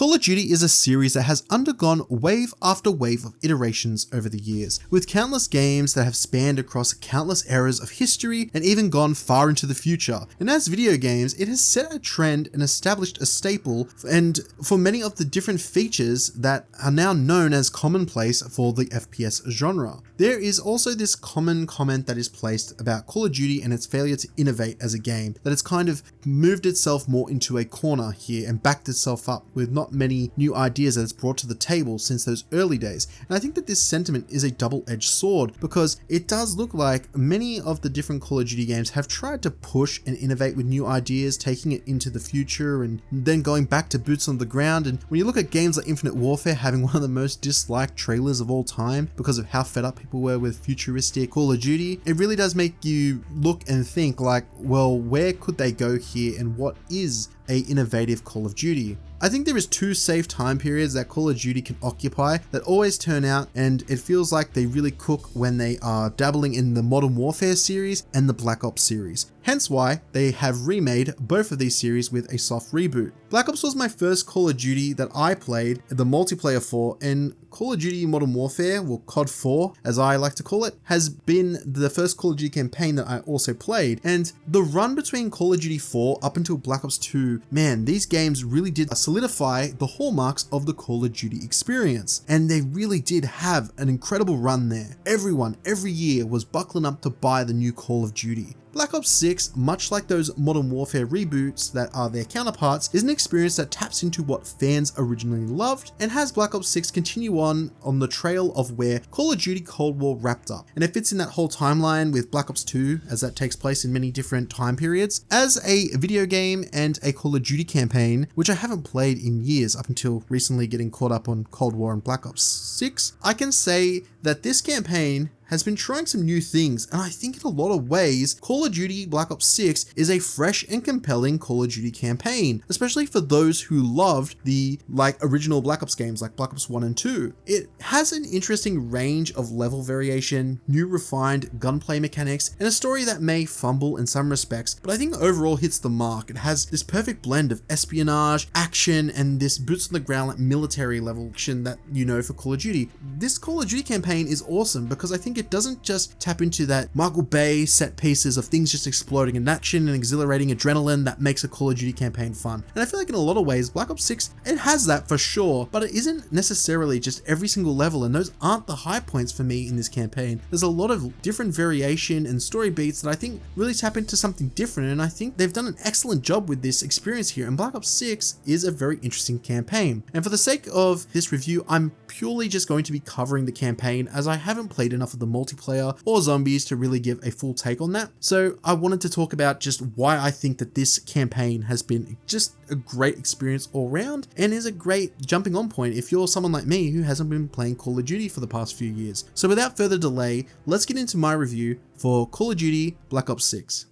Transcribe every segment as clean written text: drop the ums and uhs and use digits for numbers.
Call of Duty is a series that has undergone wave after wave of iterations over the years, with countless games that have spanned across countless eras of history and even gone far into the future. And as video games, it has set a trend and established a staple, and for many of the different features that are now known as commonplace for the FPS genre. There is also this common comment that is placed about Call of Duty and its failure to innovate as a game, that it's kind of moved itself more into a corner here and backed itself up with not many new ideas that it's brought to the table since those early days. And I think that this sentiment is a double-edged sword, because it does look like many of the different Call of Duty games have tried to push and innovate with new ideas, taking it into the future and then going back to boots on the ground. And when you look at games like Infinite Warfare having one of the most disliked trailers of all time because of how fed up people were with futuristic Call of Duty, it really does make you look and think like, well, where could they go here and what is a innovative Call of Duty? I think there is two safe time periods that Call of Duty can occupy that always turn out, and it feels like they really cook when they are dabbling in the Modern Warfare series and the Black Ops series. Hence why they have remade both of these series with a soft reboot. Black Ops was my first Call of Duty that I played the multiplayer for, and Call of Duty Modern Warfare, well COD 4 as I like to call it, has been the first Call of Duty campaign that I also played. And the run between Call of Duty 4 up until Black Ops 2, man, these games really did solidify the hallmarks of the Call of Duty experience. And they really did have an incredible run there. Everyone, every year was buckling up to buy the new Call of Duty. Black Ops 6, much like those Modern Warfare reboots that are their counterparts, is an experience that taps into what fans originally loved and has Black Ops 6 continue on the trail of where Call of Duty Cold War wrapped up. And it fits in that whole timeline with Black Ops 2, as that takes place in many different time periods. As a video game and a Call of Duty campaign, which I haven't played in years up until recently getting caught up on Cold War and Black Ops 6, I can say that this campaign has been trying some new things, and I think in a lot of ways, Call of Duty Black Ops 6 is a fresh and compelling Call of Duty campaign, especially for those who loved the original Black Ops games like Black Ops 1 and 2. It has an interesting range of level variation, new refined gunplay mechanics, and a story that may fumble in some respects, but I think overall hits the mark. It has this perfect blend of espionage, action, and this boots on the ground military level action that you know for Call of Duty. This Call of Duty campaign is awesome because I think it doesn't just tap into that Michael Bay set pieces of things just exploding in action and exhilarating adrenaline that makes a Call of Duty campaign fun. And I feel like in a lot of ways, Black Ops 6, it has that for sure, but it isn't necessarily just every single level, and those aren't the high points for me in this campaign. There's a lot of different variation and story beats that I think really tap into something different, and I think they've done an excellent job with this experience here, and Black Ops 6 is a very interesting campaign. And for the sake of this review, I'm purely just going to be covering the campaign, as I haven't played enough of the multiplayer or zombies to really give a full take on that. So I wanted to talk about just why I think that this campaign has been just a great experience all around and is a great jumping on point if you're someone like me who hasn't been playing Call of Duty for the past few years. So without further delay, let's get into my review for Call of Duty Black Ops 6.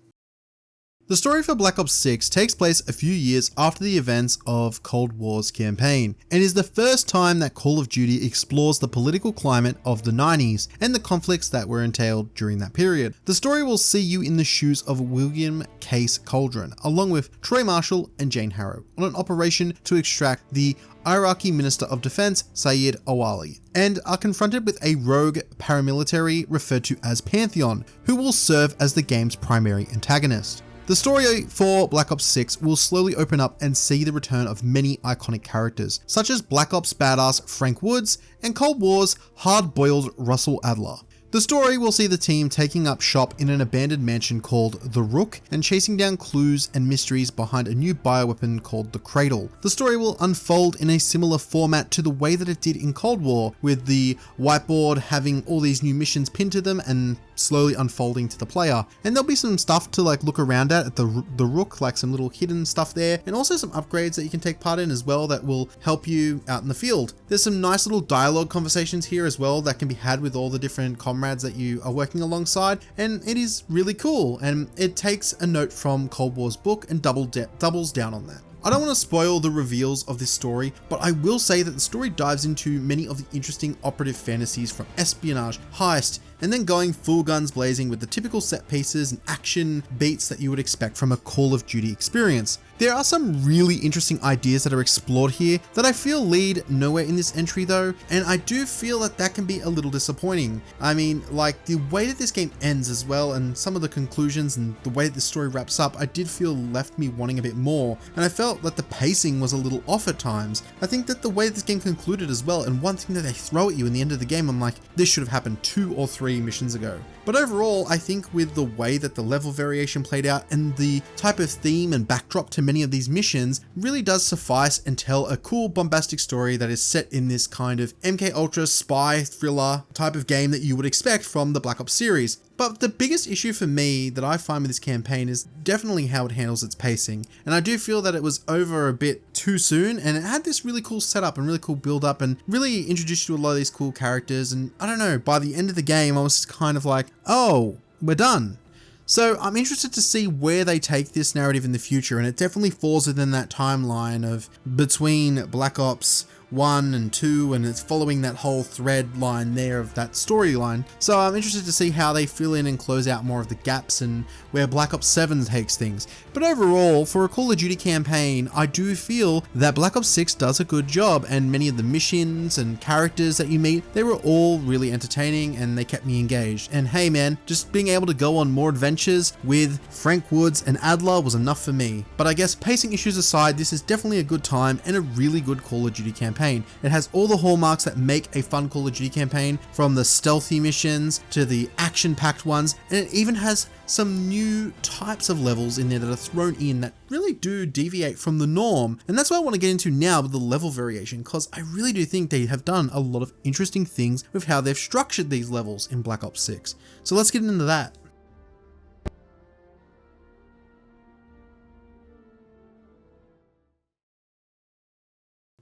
The story for Black Ops 6 takes place a few years after the events of Cold War's campaign, and is the first time that Call of Duty explores the political climate of the 90s and the conflicts that were entailed during that period. The story will see you in the shoes of William Case Cauldron, along with Troy Marshall and Jane Harrow, on an operation to extract the Iraqi Minister of Defense, Sayed Awali, and are confronted with a rogue paramilitary referred to as Pantheon, who will serve as the game's primary antagonist. The story for Black Ops 6 will slowly open up and see the return of many iconic characters, such as Black Ops badass Frank Woods and Cold War's hard-boiled Russell Adler. The story will see the team taking up shop in an abandoned mansion called The Rook and chasing down clues and mysteries behind a new bioweapon called the Cradle. The story will unfold in a similar format to the way that it did in Cold War, with the whiteboard having all these new missions pinned to them and slowly unfolding to the player. And there'll be some stuff to look around at the Rook, like some little hidden stuff there, and also some upgrades that you can take part in as well that will help you out in the field. There's some nice little dialogue conversations here as well that can be had with all the different comrades that you are working alongside, and it is really cool, and it takes a note from Cold War's book and doubles down on that. I don't want to spoil the reveals of this story, but I will say that the story dives into many of the interesting operative fantasies from espionage, heist, and then going full guns blazing with the typical set pieces and action beats that you would expect from a Call of Duty experience. There are some really interesting ideas that are explored here that I feel lead nowhere in this entry though, and I do feel that that can be a little disappointing. I mean, like the way that this game ends as well, and some of the conclusions and the way that the story wraps up, I did feel left me wanting a bit more, and I felt that the pacing was a little off at times. I think that the way this game concluded as well, and one thing that they throw at you in the end of the game, I'm like, this should have happened 2 or 3 missions ago. But overall, I think with the way that the level variation played out and the type of theme and backdrop to many of these missions really does suffice and tell a cool bombastic story that is set in this kind of MK Ultra spy thriller type of game that you would expect from the Black Ops series. But the biggest issue for me that I find with this campaign is definitely how it handles its pacing. And I do feel that it was over a bit too soon, and it had this really cool setup and really cool build up and really introduced you to a lot of these cool characters. And I don't know, by the end of the game, I was just kind of like, oh, we're done. So I'm interested to see where they take this narrative in the future, and it definitely falls within that timeline of between Black Ops 1 and 2, and it's following that whole thread line there of that storyline. So I'm interested to see how they fill in and close out more of the gaps and where Black Ops 7 takes things. But overall, for a Call of Duty campaign, I do feel that Black Ops 6 does a good job, and many of the missions and characters that you meet, they were all really entertaining and they kept me engaged. And hey man, just being able to go on more adventures with Frank Woods and Adler was enough for me. But I guess pacing issues aside, this is definitely a good time and a really good Call of Duty campaign. It has all the hallmarks that make a fun Call of Duty campaign, from the stealthy missions to the action-packed ones, and it even has some new types of levels in there that are thrown in that really do deviate from the norm. And that's what I want to get into now with the level variation, because I really do think they have done a lot of interesting things with how they've structured these levels in Black Ops 6. So let's get into that.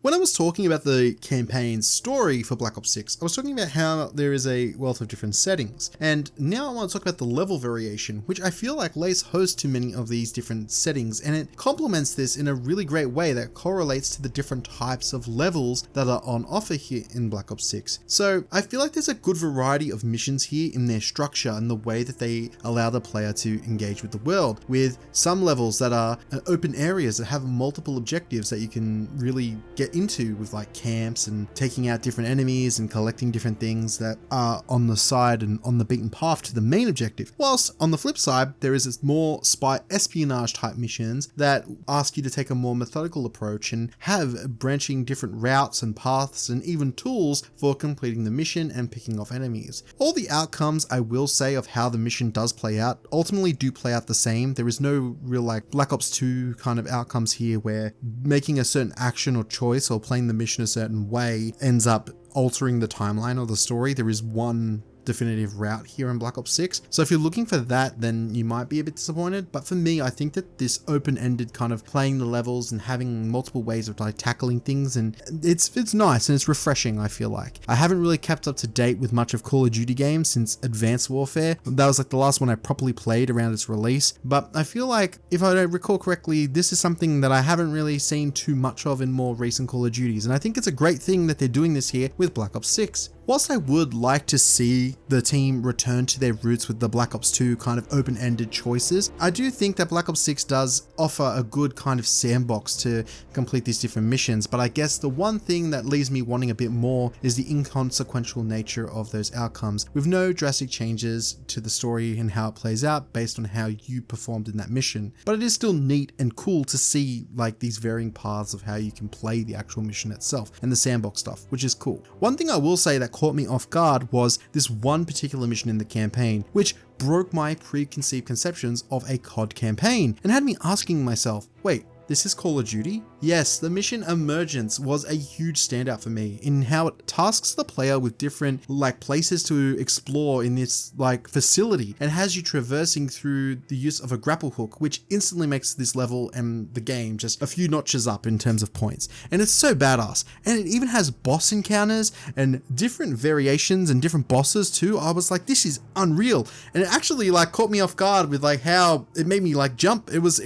When I was talking about the campaign's story for Black Ops 6, I was talking about how there is a wealth of different settings, and now I want to talk about the level variation, which I feel like lays host to many of these different settings, and it complements this in a really great way that correlates to the different types of levels that are on offer here in Black Ops 6. So I feel like there's a good variety of missions here in their structure and the way that they allow the player to engage with the world, with some levels that are open areas that have multiple objectives that you can really get into, with like camps and taking out different enemies and collecting different things that are on the side and on the beaten path to the main objective. Whilst on the flip side, there is this more spy espionage type missions that ask you to take a more methodical approach and have branching different routes and paths and even tools for completing the mission and picking off enemies. All the outcomes, I will say, of how the mission does play out ultimately do play out the same. There is no real like Black Ops 2 kind of outcomes here where making a certain action or choice or playing the mission a certain way ends up altering the timeline or the story. There is one definitive route here in Black Ops 6. So if you're looking for that, then you might be a bit disappointed. But for me, I think that this open-ended kind of playing the levels and having multiple ways of like tackling things, and it's nice and it's refreshing, I feel like. I haven't really kept up to date with much of Call of Duty games since Advanced Warfare. That was like the last one I properly played around its release. But I feel like, if I don't recall correctly, this is something that I haven't really seen too much of in more recent Call of Duties. And I think it's a great thing that they're doing this here with Black Ops 6. Whilst I would like to see the team return to their roots with the Black Ops 2 kind of open-ended choices, I do think that Black Ops 6 does offer a good kind of sandbox to complete these different missions, but I guess the one thing that leaves me wanting a bit more is the inconsequential nature of those outcomes, with no drastic changes to the story and how it plays out based on how you performed in that mission. But it is still neat and cool to see like these varying paths of how you can play the actual mission itself and the sandbox stuff, which is cool. One thing I will say that caught me off guard was this one particular mission in the campaign, which broke my preconceived conceptions of a COD campaign and had me asking myself, wait, this is Call of Duty? Yes, the mission Emergence was a huge standout for me in how it tasks the player with different like places to explore in this like facility and has you traversing through the use of a grapple hook, which instantly makes this level and the game just a few notches up in terms of points. And it's so badass. And it even has boss encounters and different variations and different bosses too. I was like, this is unreal. And it actually like caught me off guard with like how it made me like jump. It was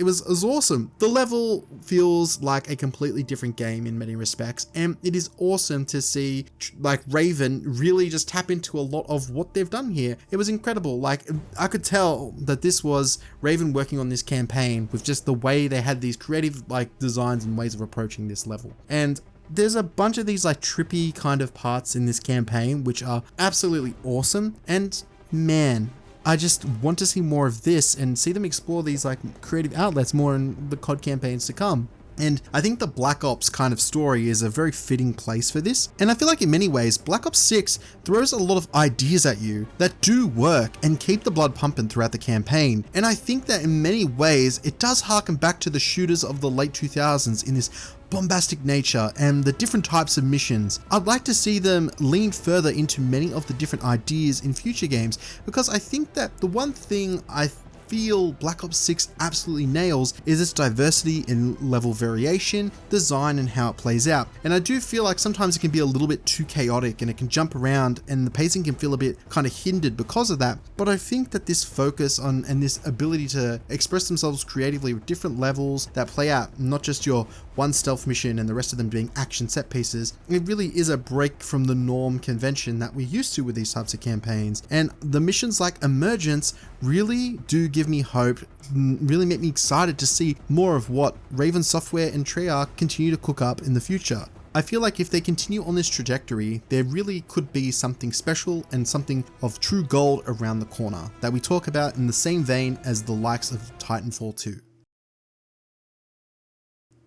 awesome. The level feels like like a completely different game in many respects, and it is awesome to see like Raven really just tap into a lot of what they've done here. It was incredible. Like, I could tell that this was Raven working on this campaign with just the way they had these creative like designs and ways of approaching this level. And there's a bunch of these like trippy kind of parts in this campaign which are absolutely awesome, and man, I just want to see more of this and see them explore these like creative outlets more in the COD campaigns to come. And I think the Black Ops kind of story is a very fitting place for this. And I feel like in many ways, Black Ops 6 throws a lot of ideas at you that do work and keep the blood pumping throughout the campaign. And I think that in many ways, it does harken back to the shooters of the late 2000s in this bombastic nature and the different types of missions. I'd like to see them lean further into many of the different ideas in future games, because I think that the one thing I feel Black Ops 6 absolutely nails is its diversity in level variation, design, and how it plays out. And I do feel like sometimes it can be a little bit too chaotic and it can jump around and the pacing can feel a bit kind of hindered because of that. But I think that this focus on and this ability to express themselves creatively with different levels that play out, not just your one stealth mission and the rest of them being action set pieces, it really is a break from the norm convention that we're used to with these types of campaigns. And the missions like Emergence really do give me hope, really make me excited to see more of what Raven Software and Treyarch continue to cook up in the future. I feel like if they continue on this trajectory, there really could be something special and something of true gold around the corner that we talk about in the same vein as the likes of Titanfall 2.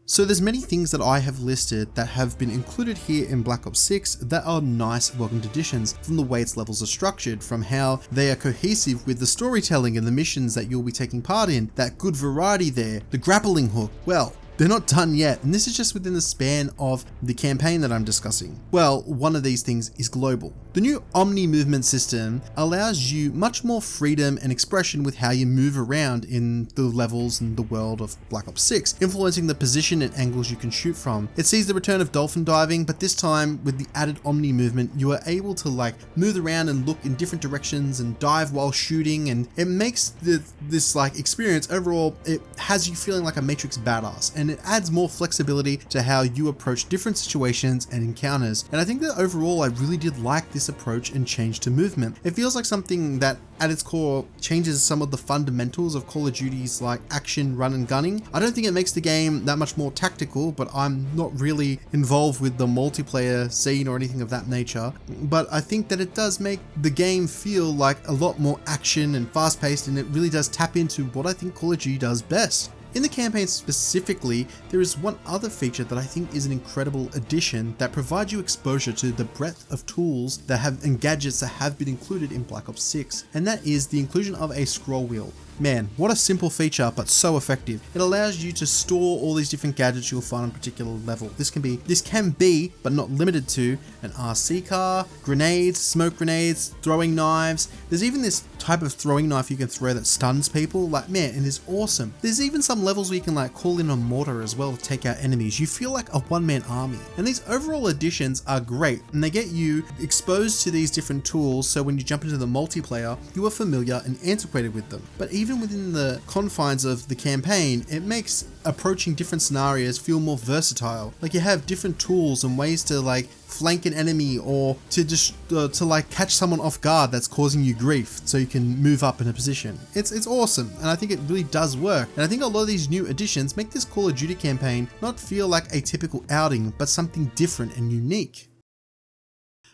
So there's many things that I have listed that have been included here in Black Ops 6 that are nice welcomed additions, from the way its levels are structured, from how they are cohesive with the storytelling and the missions that you'll be taking part in, that good variety there, the grappling hook. Well, they're not done yet, and this is just within the span of the campaign that I'm discussing. Well, one of these things is global. The new Omni movement system allows you much more freedom and expression with how you move around in the levels and the world of Black Ops 6, influencing the position and angles you can shoot from. It sees the return of dolphin diving, but this time with the added Omni movement, you are able to like move around and look in different directions and dive while shooting, and it makes this like experience overall, it has you feeling like a Matrix badass, and it adds more flexibility to how you approach different situations and encounters. And I think that overall I really did like this approach and change to movement. It feels like something that at its core changes some of the fundamentals of Call of Duty's like action, run and gunning. I don't think it makes the game that much more tactical, but I'm not really involved with the multiplayer scene or anything of that nature. But I think that it does make the game feel like a lot more action and fast paced, and it really does tap into what I think Call of Duty does best. In the campaign specifically, there is one other feature that I think is an incredible addition that provides you exposure to the breadth of tools that have and gadgets that have been included in Black Ops 6, and that is the inclusion of a scroll wheel. Man, what a simple feature, but so effective. It allows you to store all these different gadgets you'll find on a particular level. This can be, but not limited to, an RC car, grenades, smoke grenades, throwing knives. There's even this type of throwing knife you can throw that stuns people. Like, man, it is awesome. There's even some levels where you can like call in a mortar as well to take out enemies. You feel like a one-man army. And these overall additions are great, and they get you exposed to these different tools, so when you jump into the multiplayer, you are familiar and antiquated with them. But even within the confines of the campaign, it makes approaching different scenarios feel more versatile. Like, you have different tools and ways to like flank an enemy, or to just to like catch someone off guard that's causing you grief, so you can move up in a position. It's awesome, and I think it really does work. And I think a lot of these new additions make this Call of Duty campaign not feel like a typical outing, but something different and unique.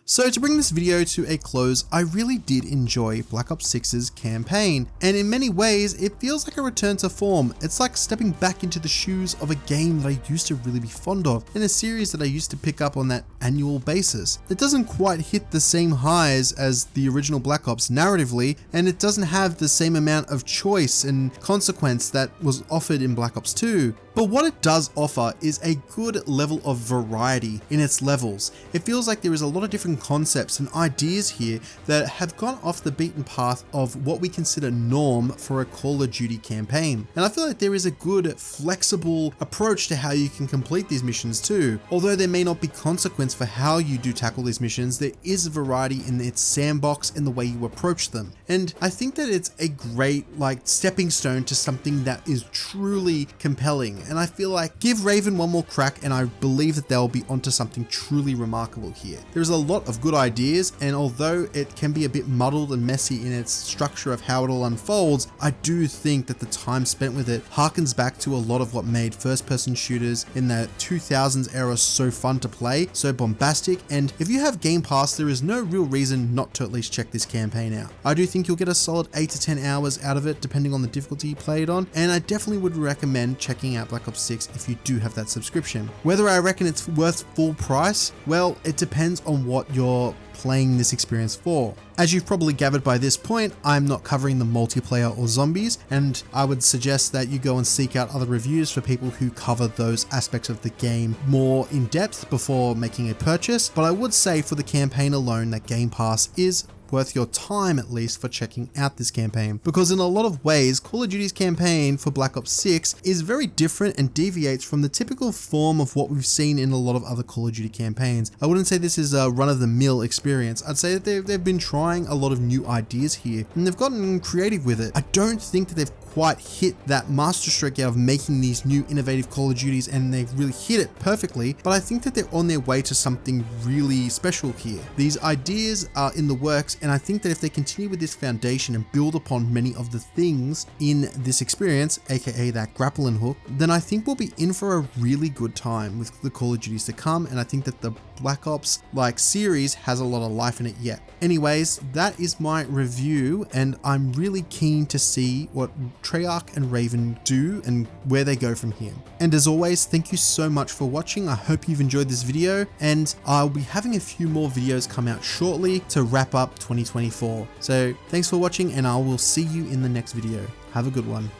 So to bring this video to a close, I really did enjoy Black Ops 6's campaign, and in many ways it feels like a return to form. It's like stepping back into the shoes of a game that I used to really be fond of, and a series that I used to pick up on that annual basis. It doesn't quite hit the same highs as the original Black Ops narratively, and it doesn't have the same amount of choice and consequence that was offered in Black Ops 2. But what it does offer is a good level of variety in its levels. It feels like there is a lot of different concepts and ideas here that have gone off the beaten path of what we consider norm for a Call of Duty campaign. And I feel like there is a good, flexible approach to how you can complete these missions too. Although there may not be consequence for how you do tackle these missions, there is a variety in its sandbox and the way you approach them. And I think that it's a great like stepping stone to something that is truly compelling. and I feel like give Raven one more crack and I believe that they'll be onto something truly remarkable here. There's a lot of good ideas, and although it can be a bit muddled and messy in its structure of how it all unfolds, I do think that the time spent with it harkens back to a lot of what made first-person shooters in the 2000s era so fun to play, so bombastic, and if you have Game Pass, there is no real reason not to at least check this campaign out. I do think you'll get a solid 8 to 10 hours out of it depending on the difficulty you play it on, and I definitely would recommend checking out Black Ops 6 if you do have that subscription. Whether I reckon it's worth full price, well, it depends on what you're playing this experience for. As you've probably gathered by this point, I'm not covering the multiplayer or zombies, and I would suggest that you go and seek out other reviews for people who cover those aspects of the game more in depth before making a purchase, but I would say for the campaign alone that Game Pass is worth your time at least for checking out this campaign, because in a lot of ways Call of Duty's campaign for Black Ops 6 is very different and deviates from the typical form of what we've seen in a lot of other Call of Duty campaigns. I wouldn't say this is a run-of-the-mill experience. I'd say that they've been trying a lot of new ideas here and they've gotten creative with it. I don't think that they've quite hit that masterstroke out of making these new innovative Call of Duties, and they've really hit it perfectly, but I think that they're on their way to something really special here. These ideas are in the works, and I think that if they continue with this foundation and build upon many of the things in this experience, aka that grapple and hook, then I think we'll be in for a really good time with the Call of Duties to come, and I think that the Black Ops series has a lot of life in it yet. Anyways, that is my review, and I'm really keen to see what Treyarch and Raven do and where they go from here. And as always, thank you so much for watching. I hope you've enjoyed this video, and I'll be having a few more videos come out shortly to wrap up 2024. So thanks for watching, and I will see you in the next video. Have a good one.